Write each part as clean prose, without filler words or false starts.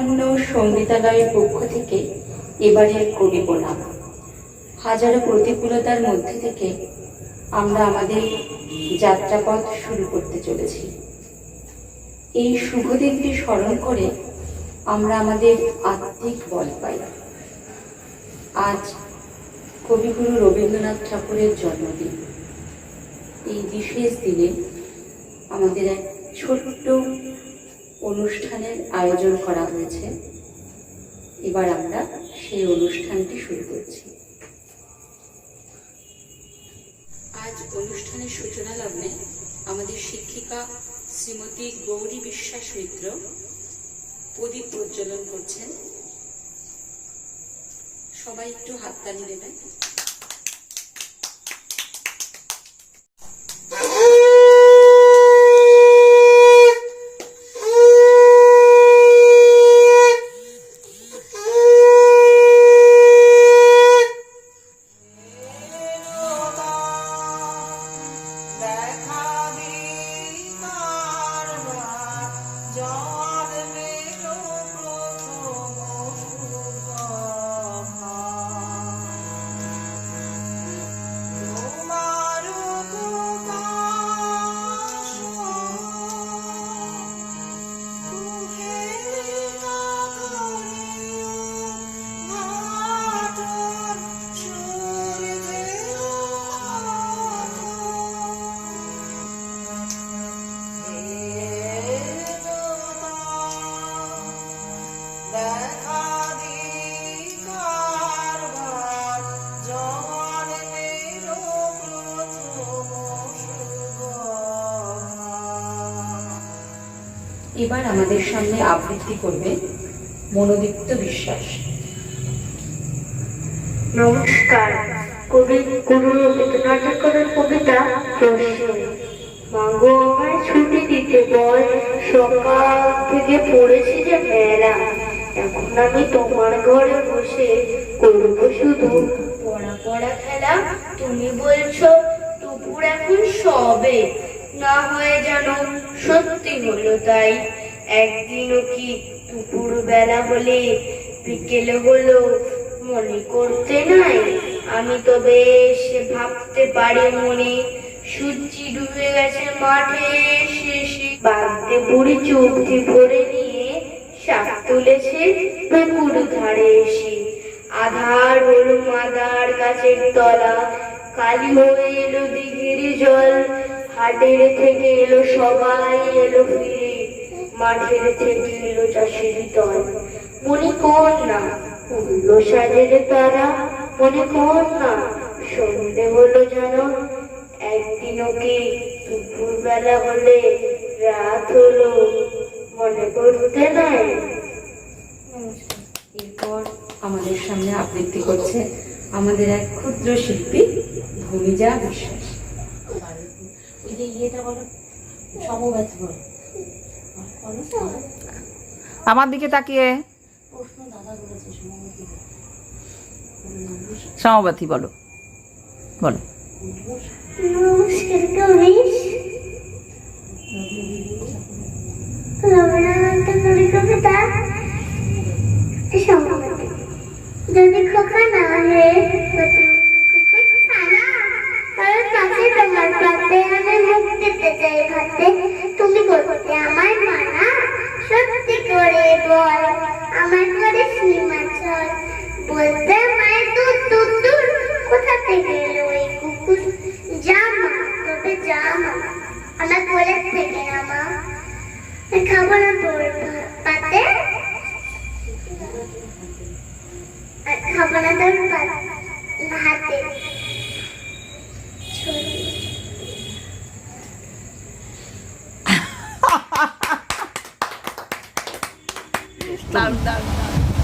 স্বনামধন্য সঙ্গীতালয়ের পক্ষ থেকে এবারের কবি প্রণাম। হাজারো প্রতিকূলতার মধ্যে থেকে আমরা আমাদের যাত্রাপথ শুরু করতে চলেছি। এই শুভ দিনটি স্মরণ করে আমরা আমাদের আত্মিক বল পাই। আজ কবিগুরু রবীন্দ্রনাথ ঠাকুরের জন্মদিন। এই বিশেষ দিনে আমাদের এক ছোট্ট অনুষ্ঠানের আয়োজন করা হয়েছে। এবার আমরা সেই অনুষ্ঠানটি শুরু করছি। আজ অনুষ্ঠানের সূচনা লগ্নে আমাদের শিক্ষিকা শ্রীমতী গৌরী বিশ্বাস মিত্র প্রদীপ প্রজ্বলন করছেন। সবাই একটু হাততালি দেবেন। এবার আমাদের সামনে আবৃত্তি করবে মনোদীপ্ত বিশ্বাস। নমস্কার। কবি গুরু রবীন্দ্রনাথ ঠাকুরের কবিতা প্রশ্ন। মাগো আমায় ছুটি দিতে বল, সকাল থেকে পড়েছি যে মেলা। এখন আমি তোমার ঘরে বসে করবো শুধু পড়া পড়া খেলা। তুমি বলছো দুপুর এখন সবে, না হয়ে যেন সত্যি হলো তাই। একদিনও কি দুপুর বেলা হলে বিকেলে হলো মনে করতে নাই? আমি তো বেশ ভাবতে পারি মনে, সূর্যি ডুবে গেছে মাঠে শেষে। বাড়িতে বুড়ি চুক্তি ভরে নিয়ে শাক তুলেছে পুকুর ধারে এসে। আধার হলো মাদার গাছের তলা, কালি হয়ে এলো দিঘির জল। হাটের থেকে এলো সবাই এলো ফিরে, মাঠের থেকে এলো চাষির দল। মনে কর না উল্লো সাজের তারা, মনে কর না সন্ধে হলো যেন। একদিনও কি দুপুর বেলা হলে রাত হলো মনে করতে নাই? এরপর আমাদের সামনে আবৃত্তি করছে আমাদের এক ক্ষুদ্র শিল্পী ভূমিজা বিশ্বাস। আমার দিকে তাকিয়ে সমবাথী বলো বলো। নমস্কার কবি। রবীন্দ্রনাথ ঠাকুরের কবিতা সমবাথী। যদি খোকা না হে তোমার পাতে আমি মুখ দিতে চাই ভাতে। তুমি করতে আমার মানা, সত্যি করে বল আমার ঘরে সীমা চল। বলতে মায়ের দুধ দুধ দূর, কোথা থেকে এলো এই কুকুর? জামা তবে জামা আমার কোলের থেকে নামা। খাবো না তোর পাতে, খাবো না তোর হাতে।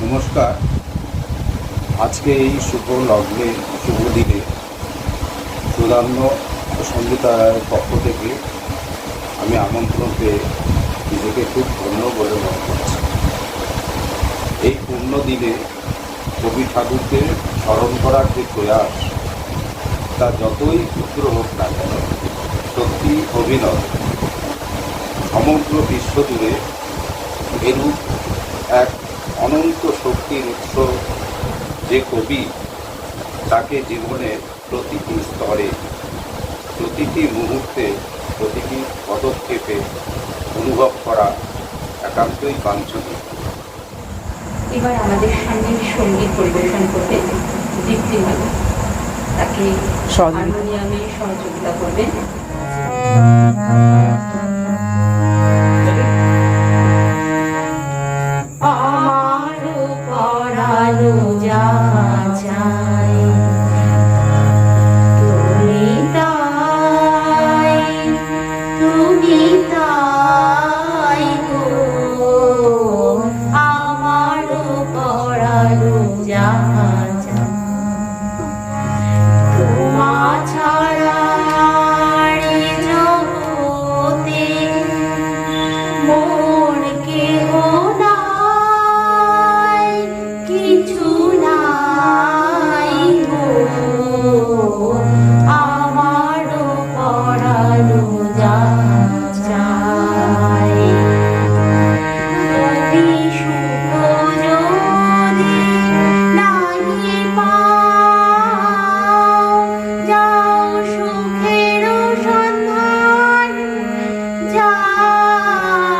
নমস্কার। আজকে এই শুভ লগ্নে শুভ দিনে সুধান্য সঙ্গীতালয়ের পক্ষ থেকে আমি আমন্ত্রণ পেয়ে নিজেকে খুব ধন্য বলে মনে করছি। এই পূর্ণ দিনে কবি ঠাকুরকে স্মরণ করার যে প্রয়াস, তা যতই ক্ষুদ্র হোক না কেন সত্যি অভিনব। সমগ্র বিশ্ব জুড়ে এরূপ এক অনন্ত শক্তির উৎস যে কবি, তাকে জীবনের প্রতিটি স্তরে, প্রতিটি মুহূর্তে, প্রতিটি পদক্ষেপে অনুভব করা একান্তই বাঞ্ছনীয়। এবার আমাদের সামনে সঙ্গীত পরিবেশন করবে দীপ্তিমালা। তাকে হারমোনিয়ামে সহযোগিতা করবেন। আমার পরানো যা চাই তুমি তাই, তুমি তাই গো, আমার পরানো যা চাই তোমা ছাড়া জগতে মন কেহ নাই, কিছু নাই গো, আমার পরানো যা চাই। যদি সুখ যদি নাহি পাও, যাও সুখের সন্ধান যাও,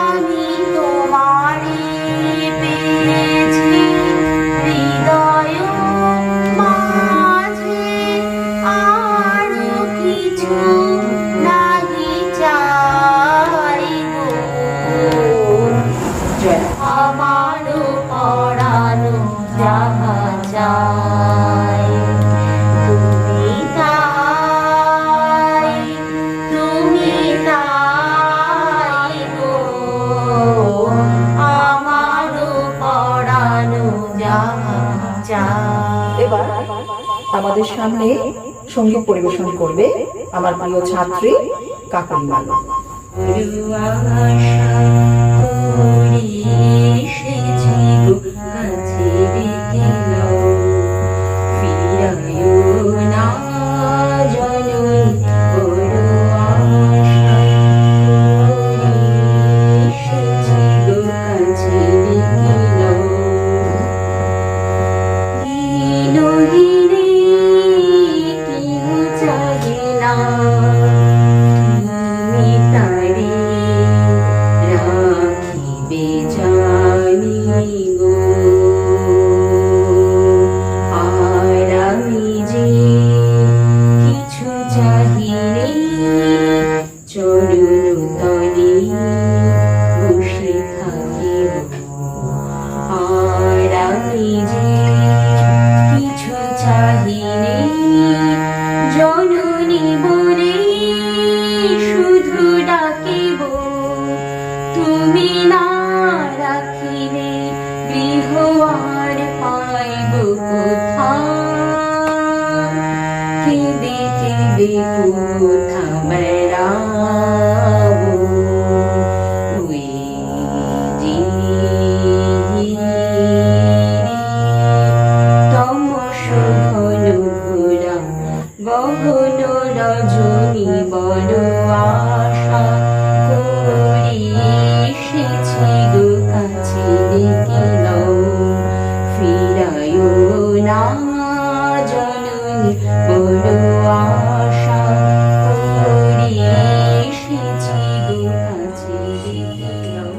আমি তোমারি পেয়েছি হৃদয় মাঝে, আরো কিছু নাহি চাই গো, আমার পরানো যাহা চাই তুমি তাই, তুমি তাই গো, আমার পরানো যাহা চাই। এবার আমাদের সামনে সঙ্গীত পরিবেশন করবে আমার প্রিয় ছাত্রী কাকুলি মালা। আশা করি এসেছি গো, কাছে ডেকে নাও, ফিরায়ো না জননী, বড় আশা করি এসেছি গো, কাছে ডেকে নাও। দিনহীনে কেহ চাহে না, তুমি তারে রাখিবে জানি গো, আর আমি যে কিছু চাহিলে চরণ তলে বসে থাকিব, আর আমি যে কিছু চাহিলে জননী বলে শুধু ডাকিব, তুমি না রাখিলে গৃহ আর পাইব কোথায়, কেঁদে কেঁদে কোথা বেড়াবো, ওই যে তমস ঘন ঘোরা গহন রজনী, বড় আশা করি এসেছি গো, কাছে ডেকে নাও, ফিরায়ো না জননী, বড় আশা করি এসেছি গো, কাছে ডেকে নাও।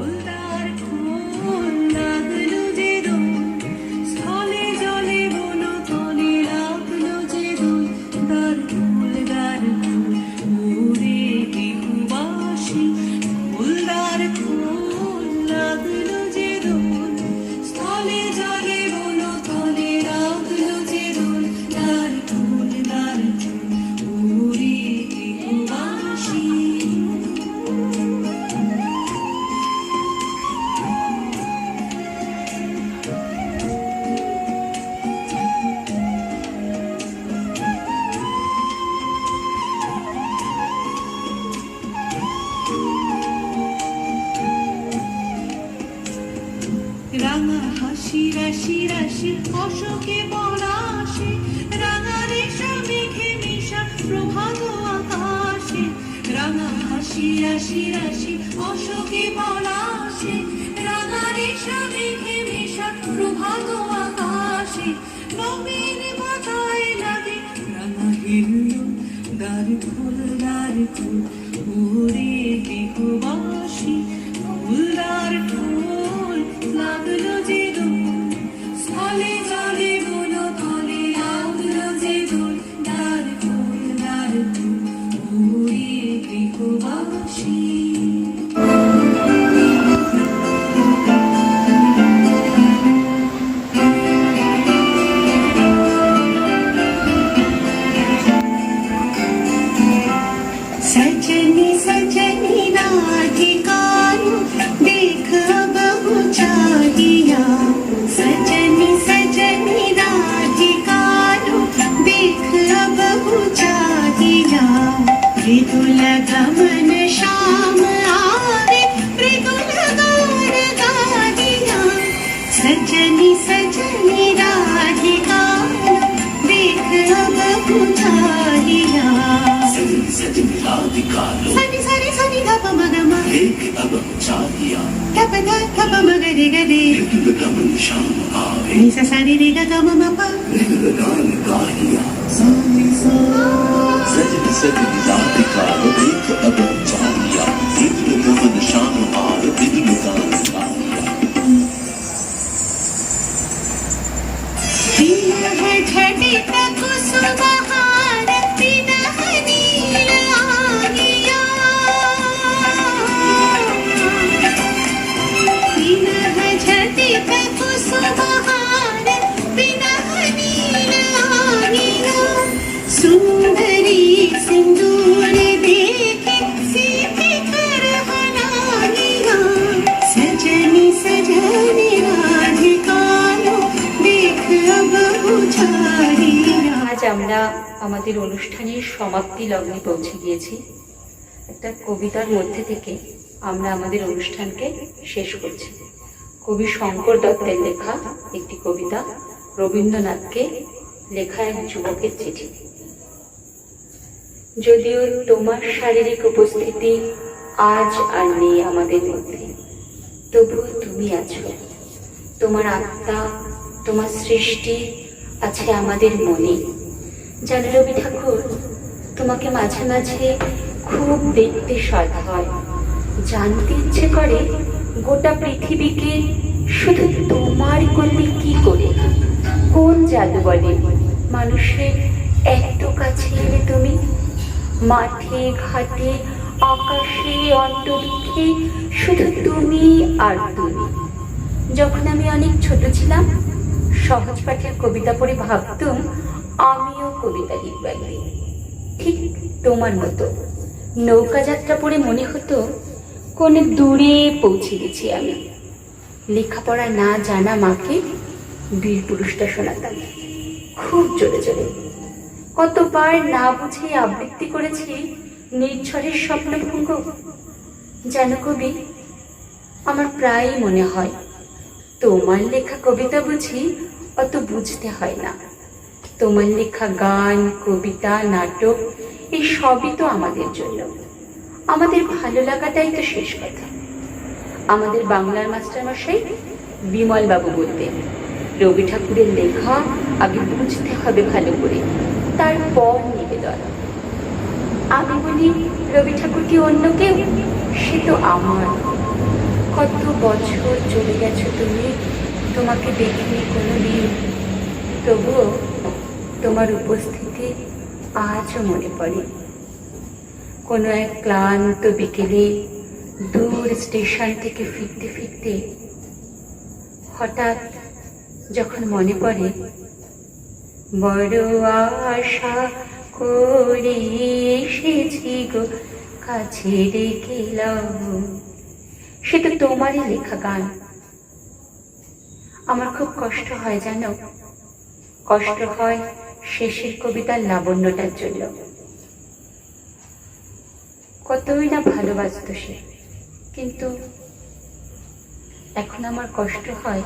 স্থলে জলে বন তলে রাখলো যে দোল, দ্বার ফুল দ্বার ফুল ওরে গৃহবাসী, ফুলদার ফুল লাগলো যে দোল, স্থলে জলে বন তলে রাখলো যে দোল, দ্বার ফুল ওরে গৃহবাসী। রাঙা হাসি রাশি রাশি অশোকে পলাশে, রাঙা রেশা মেঘে মিশা প্রভাত আকাশে, রাঙা হাসি হাসি রাশি রাশি অশোকে পলাশে রাঙা রেশা মেঘে মেশা প্রভাত আকাশে নবীন মাথায় লাগে রাঙা হিল্লো দ্বার ফুল ওরে গৃহবাসী ফুলদার ফুল লাগলো যে দোল স্থলে জলে বন তলে লাগলো যে দোল দ্বার ফুল ওরে গৃহবাসী सजनी सजनी राधिकारो देख बहु चाहिया सजनी सजनी राधिकारो देख बहु चाहिया मृदुल गमन श्याम आवे मृदुल गान गादिया सजनी सजनी राधिकारो देख बहु चाहिया सजनी राधिकालो सनी सनी सनी धप मगमा एक अब चाहिया धप धप मगरे गरे मृदुल गमन श्याम आवे निसा सारी रे गा मा मा पा मृदुल गान गाहिया सजनी सजनी राधिकालो एक अब चाहिया मृदुल गमन श्याम आवे मृदुल गान गाहिया दिन है झड़ी तक सुबहार दिन है नील आगिया दिन है झड़ी तक सुबहार दिन है नील आगिया सुंदरी सिंदूर देखे सीधी कर बनागिया सजनी सजनी राधिकालो देख बहु चाहिया আজ আমরা আমাদের অনুষ্ঠানের সমাপ্তি লগ্নে পৌঁছে গিয়েছি। একটা কবিতার মধ্যে থেকে আমরা আমাদের অনুষ্ঠানকে শেষ করছি। কবি শঙ্কর দত্তের লেখা একটি কবিতা, রবীন্দ্রনাথকে লেখা এক যুবকের চিঠি। যদিও তোমার শারীরিক উপস্থিতি আজ আর নেই আমাদের মধ্যে, তবুও তুমি আছো। তোমার আত্মা, তোমার সৃষ্টি আছে আমাদের মনে। জানো রবি ঠাকুর, তোমাকে মাঝে মাঝে খুব দেখতে স্বাদ হয়। জানতে ইচ্ছে করে গোটা পৃথিবীকে শুধু তোমার করলে কি করে, কোন জাদু বলে মানুষের এত কাছে এলে তুমি। মাঠে ঘাটে আকাশে অন্তরিক্ষে শুধু তুমি আর তুমি। যখন আমি অনেক ছোট ছিলাম, সহজ পাঠের কবিতা পড়ে ভাবতুম আমিও কবিতা লিখব একদিন, ঠিক তোমার মতো। নৌকা যাত্রা পড়ে মনে হতো কোন দূরে পৌঁছে গেছি আমি। লেখাপড়া না জানা মাকে বীর পুরুষটা শোনাতাম খুব জোরে জোরে। কতবার না বুঝে আবৃত্তি করেছি নির্ঝরের স্বপ্নভঙ্গ। জানো কবি, আমার প্রায়ই মনে হয় তোমার লেখা কবিতা বুঝি অত বুঝতে হয় না। তোমার লেখা গান, কবিতা, নাটক এই সবই তো আমাদের জন্য। আমাদের ভালো লাগাটাই তো শেষ কথা। আমাদের বাংলার মাস্টারমশাই বিমল বাবু বলতেন, রবি ঠাকুরের লেখা আগে বুঝতে হবে ভালো করে, তারপর নিবেদন। আমি বলি, রবি ঠাকুর কি অন্য কেউ? সে তো আমার। কত বছর চলে গেছো তুমি, তোমাকে দেখিনি কোনোদিন, তবুও তোমার উপস্থিতি আজও মনে পড়ে। কোনো এক ক্লান্ত বিকেলে দূর স্টেশন থেকে ফিরতে ফিরতে হঠাৎ যখন মনে পড়ে, বড় আশা করে এসেছি গো কাছে রেখেলাম, সে তো তোমারই লেখা গান। আমার খুব কষ্ট হয় জানো, কষ্ট হয় শেষের কবিতার লাবণ্যটার জন্য। কতই না ভালোবাসত সে, কিন্তু এখন আমার কষ্ট হয়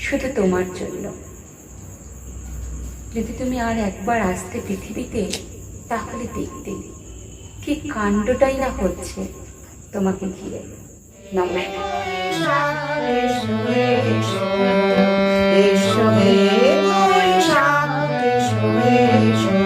শুধু তোমার জন্য। যদি তুমি আর একবার আসতে পৃথিবীতে, তাহলে দেখতে কি কাণ্ডটাই না হচ্ছে। তোমাকে ঘিরে। নমস্কার। এসো হে মন শান্ত, এসো, এসো।